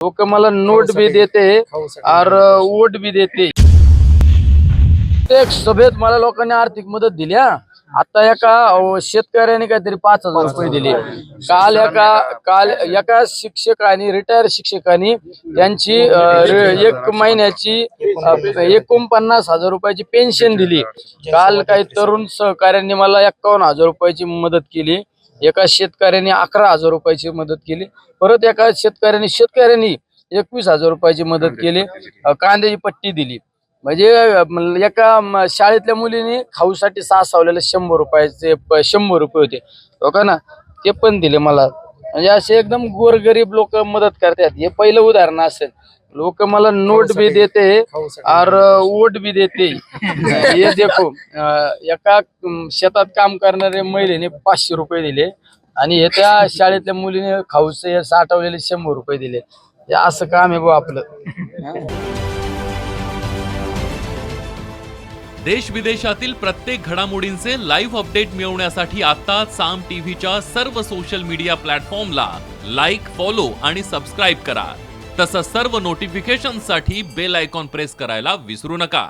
लोक मला नोट भी देते और वोट भी देते। एक सभेत मला लोकांनी आर्थिक मदत दिली। आता एका शेतकऱ्याने काहीतरी 5,000 रुपये दिले। काल एका शिक्षकाने रिटायर शिक्षकाने त्यांची 1 महिन्याची 49,000 रुपयाची पेन्शन दिली। काल काही तरुण सहकाऱ्यांनी मला 51,000 रुपयाची मदत केली। एका शेतकऱ्याने 11,000 रुपयाची मदत केली। परत एका शेतकऱ्यांनी 21,000 रुपयाची मदत केली। कांद्याची पट्टी दिली। म्हणजे एका शाळेतल्या मुलीने खाऊसाठी सासवलेले 100 रुपयाचे 100 रुपये होते हो ना, ते पण दिले मला। म्हणजे असे एकदम गोरगरीब लोक मदत करतात। हे पहिलं उदाहरण असेल। लोक मला नोट भी देते और वोट भी देते। ये देखो, एका शेतात काम करणाऱ्या महिलेने 500 रुपये दिले आणि त्या शाळेतल्या मुलीने खाऊचे साठवलेले 100 रुपये दिले। हे असं काम आहे बा आपलं। देश विदेशातील प्रत्येक घडामोडींचे लाईव्ह अपडेट मिळवण्यासाठी आता साम टीव्हीच्या सर्व सोशल मीडिया प्लॅटफॉर्मला लाईक, फॉलो आणि सबस्क्राईब करा। तसंच सर्व नोटिफिकेशनसाठी बेल आयकॉन प्रेस करायला विसरू नका।